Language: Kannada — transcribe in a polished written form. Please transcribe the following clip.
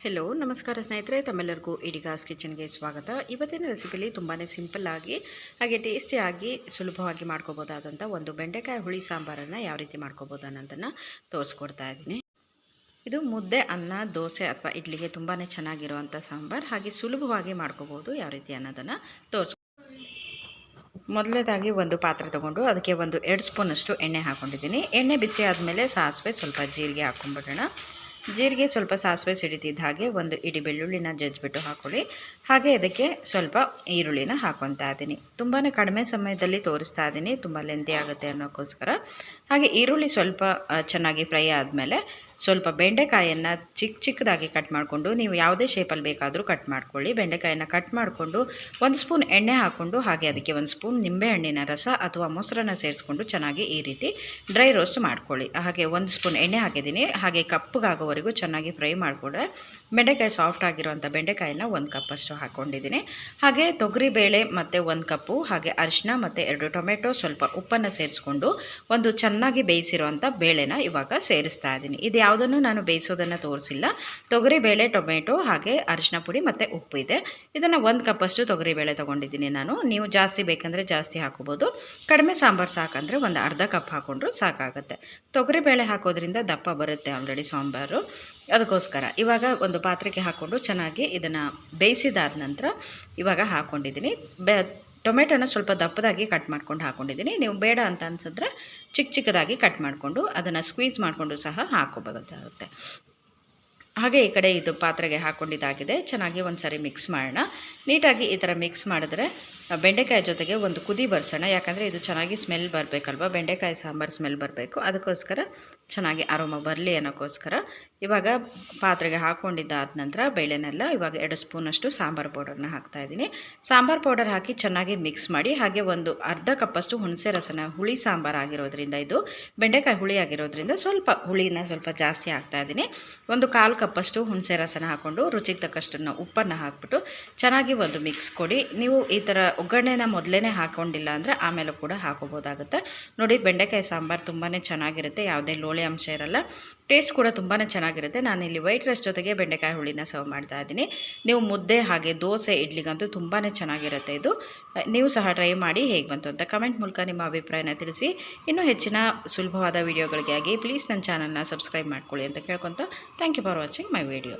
ಹೆಲೋ ನಮಸ್ಕಾರ ಸ್ನೇಹಿತರೆ, ತಮ್ಮೆಲ್ಲರಿಗೂ ಇಡಿಗಾಸ್ ಕಿಚನ್ಗೆ ಸ್ವಾಗತ. ಇವತ್ತಿನ ರೆಸಿಪಿಲಿ ತುಂಬಾ ಸಿಂಪಲ್ ಆಗಿ ಹಾಗೆ ಟೇಸ್ಟಿಯಾಗಿ ಸುಲಭವಾಗಿ ಮಾಡ್ಕೋಬೋದಾದಂಥ ಒಂದು ಬೆಂಡೆಕಾಯಿ ಹುಳಿ ಸಾಂಬಾರನ್ನು ಯಾವ ರೀತಿ ಮಾಡ್ಕೋಬೋದು ಅನ್ನೋದನ್ನು ತೋರಿಸ್ಕೊಡ್ತಾ ಇದ್ದೀನಿ. ಇದು ಮುದ್ದೆ, ಅನ್ನ, ದೋಸೆ ಅಥವಾ ಇಡ್ಲಿಗೆ ತುಂಬಾ ಚೆನ್ನಾಗಿರುವಂಥ ಸಾಂಬಾರು. ಹಾಗೆ ಸುಲಭವಾಗಿ ಮಾಡ್ಕೋಬೋದು ಯಾವ ರೀತಿ ಅನ್ನೋದನ್ನು ಮೊದಲನೇದಾಗಿ ಒಂದು ಪಾತ್ರೆ ತೊಗೊಂಡು ಅದಕ್ಕೆ ಒಂದು 2 ಸ್ಪೂನಷ್ಟು ಎಣ್ಣೆ ಹಾಕ್ಕೊಂಡಿದ್ದೀನಿ. ಎಣ್ಣೆ ಬಿಸಿ ಆದಮೇಲೆ ಸಾಸಿವೆ, ಸ್ವಲ್ಪ ಜೀರಿಗೆ ಹಾಕ್ಕೊಂಡ್ಬಿಡೋಣ. ಜೀರಿಗೆ ಸ್ವಲ್ಪ ಸಾಸಿವೆ ಸಿಡಿತಿದ್ದ ಹಾಗೆ ಒಂದು ಇಡೀ ಬೆಳ್ಳುಳ್ಳಿನ ಜಜ್ಜಿಬಿಟ್ಟು ಹಾಕ್ಕೊಳ್ಳಿ. ಹಾಗೆ ಇದಕ್ಕೆ ಸ್ವಲ್ಪ ಈರುಳ್ಳಿನ ಹಾಕ್ಕೊತಾ ಇದ್ದೀನಿ. ತುಂಬಾ ಕಡಿಮೆ ಸಮಯದಲ್ಲಿ ತೋರಿಸ್ತಾ ಇದ್ದೀನಿ, ತುಂಬ ಲೆಂತಿ ಆಗುತ್ತೆ ಅನ್ನೋಕ್ಕೋಸ್ಕರ. ಹಾಗೆ ಈರುಳ್ಳಿ ಸ್ವಲ್ಪ ಚೆನ್ನಾಗಿ ಫ್ರೈ ಆದಮೇಲೆ ಸ್ವಲ್ಪ ಬೆಂಡೆಕಾಯನ್ನು ಚಿಕ್ಕದಾಗಿ ಕಟ್ ಮಾಡಿಕೊಂಡು, ನೀವು ಯಾವುದೇ ಶೇಪಲ್ಲಿ ಬೇಕಾದರೂ ಕಟ್ ಮಾಡ್ಕೊಳ್ಳಿ. ಬೆಂಡೆಕಾಯನ್ನು ಕಟ್ ಮಾಡಿಕೊಂಡು 1 ಸ್ಪೂನ್ ಎಣ್ಣೆ ಹಾಕ್ಕೊಂಡು ಹಾಗೆ ಅದಕ್ಕೆ 1 ಸ್ಪೂನ್ ನಿಂಬೆಹಣ್ಣಿನ ರಸ ಅಥವಾ ಮೊಸರನ್ನು ಸೇರಿಸ್ಕೊಂಡು ಚೆನ್ನಾಗಿ ಈ ರೀತಿ ಡ್ರೈ ರೋಸ್ಟ್ ಮಾಡ್ಕೊಳ್ಳಿ. ಹಾಗೆ 1 ಸ್ಪೂನ್ ಎಣ್ಣೆ ಹಾಕಿದ್ದೀನಿ. ಹಾಗೆ ಕಪ್ಪಗಾಗೋವರೆಗೂ ಚೆನ್ನಾಗಿ ಫ್ರೈ ಮಾಡಿಕೊಂಡ್ರೆ ಬೆಂಡೆಕಾಯಿ ಸಾಫ್ಟ್ ಆಗಿರುವಂಥ ಬೆಂಡೆಕಾಯಿನ 1 ಕಪ್ಪಷ್ಟು ಹಾಕ್ಕೊಂಡಿದ್ದೀನಿ. ಹಾಗೆ ತೊಗರಿಬೇಳೆ ಮತ್ತು 1 ಕಪ್ಪು, ಹಾಗೆ ಅರಿಶಿನ ಮತ್ತು 2 ಟೊಮೆಟೊ, ಸ್ವಲ್ಪ ಉಪ್ಪನ್ನು ಸೇರಿಸ್ಕೊಂಡು ಒಂದು ಚೆನ್ನಾಗಿ ಬೇಯಿಸಿರುವಂಥ ಬೇಳೆನ ಇವಾಗ ಸೇರಿಸ್ತಾ ಇದ್ದೀನಿ. ಇದು ಯಾವುದನ್ನು ನಾನು ಬೇಯಿಸೋದನ್ನು ತೋರಿಸಿಲ್ಲ. ತೊಗರಿಬೇಳೆ, ಟೊಮೆಟೊ, ಹಾಗೆ ಅರಿಶಿನ ಪುಡಿ ಮತ್ತು ಉಪ್ಪು ಇದೆ. ಇದನ್ನು 1 ಕಪ್ಪಷ್ಟು ತೊಗರಿಬೇಳೆ ತೊಗೊಂಡಿದ್ದೀನಿ ನಾನು. ನೀವು ಜಾಸ್ತಿ ಬೇಕಂದರೆ ಜಾಸ್ತಿ ಹಾಕೋಬೋದು, ಕಡಿಮೆ ಸಾಂಬಾರು ಸಾಕಂದರೆ ಒಂದು ಅರ್ಧ ಕಪ್ ಹಾಕ್ಕೊಂಡ್ರೂ ಸಾಕಾಗುತ್ತೆ. ತೊಗರಿಬೇಳೆ ಹಾಕೋದ್ರಿಂದ ದಪ್ಪ ಬರುತ್ತೆ ಆಲ್ರೆಡಿ ಸಾಂಬಾರು, ಅದಕ್ಕೋಸ್ಕರ. ಇವಾಗ ಒಂದು ಪಾತ್ರೆಗೆ ಹಾಕ್ಕೊಂಡು ಚೆನ್ನಾಗಿ ಇದನ್ನು ಬೇಯಿಸಿದಾದ ನಂತರ ಇವಾಗ ಹಾಕ್ಕೊಂಡಿದ್ದೀನಿ. ಟೊಮೆಟೊನ ಸ್ವಲ್ಪ ದಪ್ಪದಾಗಿ ಕಟ್ ಮಾಡ್ಕೊಂಡು ಹಾಕ್ಕೊಂಡಿದ್ದೀನಿ. ನೀವು ಬೇಡ ಅಂತ ಅನ್ಸಿದ್ರೆ ಚಿಕ್ಕದಾಗಿ ಕಟ್ ಮಾಡಿಕೊಂಡು ಅದನ್ನು ಸ್ಕ್ವೀಸ್ ಮಾಡಿಕೊಂಡು ಸಹ ಹಾಕ್ಕೋಬೋದಾಗುತ್ತೆ. ಹಾಗೆ ಈ ಕಡೆ ಇದು ಪಾತ್ರೆಗೆ ಹಾಕ್ಕೊಂಡಿದ್ದಾಗಿದೆ. ಚೆನ್ನಾಗಿ ಒಂದು ಸಾರಿ ಮಿಕ್ಸ್ ಮಾಡೋಣ. ನೀಟಾಗಿ ಈ ಥರ ಮಿಕ್ಸ್ ಮಾಡಿದ್ರೆ ಬೆಂಡೆಕಾಯಿ ಜೊತೆಗೆ ಒಂದು ಕುದಿ ಬರ್ಸೋಣ. ಯಾಕಂದರೆ ಇದು ಚೆನ್ನಾಗಿ ಸ್ಮೆಲ್ ಬರಬೇಕಲ್ವ, ಬೆಂಡೆಕಾಯಿ ಸಾಂಬಾರು ಸ್ಮೆಲ್ ಬರಬೇಕು, ಅದಕ್ಕೋಸ್ಕರ ಚೆನ್ನಾಗಿ ಅರೋಮ ಬರಲಿ ಅನ್ನೋಕ್ಕೋಸ್ಕರ. ಇವಾಗ ಪಾತ್ರೆಗೆ ಹಾಕ್ಕೊಂಡಿದ್ದಾದ ನಂತರ ಬೇಳೆನೆಲ್ಲ ಇವಾಗ 2 ಸ್ಪೂನಷ್ಟು ಸಾಂಬಾರು ಪೌಡರ್ನ ಹಾಕ್ತಾಯಿದ್ದೀನಿ. ಸಾಂಬಾರು ಪೌಡರ್ ಹಾಕಿ ಚೆನ್ನಾಗಿ ಮಿಕ್ಸ್ ಮಾಡಿ. ಹಾಗೆ ಒಂದು ಅರ್ಧ ಕಪ್ಪಷ್ಟು ಹುಣಸೆ ರಸನ, ಹುಳಿ ಸಾಂಬಾರು ಆಗಿರೋದ್ರಿಂದ, ಇದು ಬೆಂಡೆಕಾಯಿ ಹುಳಿ ಆಗಿರೋದ್ರಿಂದ ಸ್ವಲ್ಪ ಹುಳಿನ ಸ್ವಲ್ಪ ಜಾಸ್ತಿ ಹಾಕ್ತಾಯಿದ್ದೀನಿ. ಒಂದು 1/4 ಕಪ್ಪಷ್ಟು ಹುಣಸೆ ರಸನ ಹಾಕ್ಕೊಂಡು ರುಚಿಗೆ ತಕ್ಕಷ್ಟನ್ನು ಉಪ್ಪನ್ನು ಹಾಕ್ಬಿಟ್ಟು ಚೆನ್ನಾಗಿ ಒಂದು ಮಿಕ್ಸ್ ಕೊಡಿ. ನೀವು ಈ ಥರ ಒಗ್ಗರಣೆನ ಮೊದಲೇ ಹಾಕ್ಕೊಂಡಿಲ್ಲ ಅಂದರೆ ಆಮೇಲೆ ಕೂಡ ಹಾಕೋಬೋದಾಗುತ್ತೆ. ನೋಡಿ, ಬೆಂಡೆಕಾಯಿ ಸಾಂಬಾರು ತುಂಬಾ ಚೆನ್ನಾಗಿರುತ್ತೆ, ಯಾವುದೇ ಲೋಳೆ ಅಂಶ ಇರಲ್ಲ, ಟೇಸ್ಟ್ ಕೂಡ ತುಂಬಾ ಚೆನ್ನಾಗಿರುತ್ತೆ. ನಾನಿಲ್ಲಿ ವೈಟ್ ರೈಸ್ ಜೊತೆಗೆ ಬೆಂಡೆಕಾಯಿ ಹುಳಿನ ಸರ್ವ್ ಮಾಡ್ತಾ ಇದ್ದೀನಿ. ನೀವು ಮುದ್ದೆ, ಹಾಗೆ ದೋಸೆ, ಇಡ್ಲಿಗಂತೂ ತುಂಬಾ ಚೆನ್ನಾಗಿರುತ್ತೆ ಇದು. ನೀವು ಸಹ ಟ್ರೈ ಮಾಡಿ ಹೇಗೆ ಬಂತು ಅಂತ ಕಮೆಂಟ್ ಮೂಲಕ ನಿಮ್ಮ ಅಭಿಪ್ರಾಯನ ತಿಳಿಸಿ. ಇನ್ನೂ ಹೆಚ್ಚಿನ ಸುಲಭವಾದ ವಿಡಿಯೋಗಳಿಗಾಗಿ ಪ್ಲೀಸ್ ನನ್ನ ಚಾನಲ್ನ ಸಬ್ಸ್ಕ್ರೈಬ್ ಮಾಡ್ಕೊಳ್ಳಿ ಅಂತ ಕೇಳ್ಕೊತ thank you for watching my video.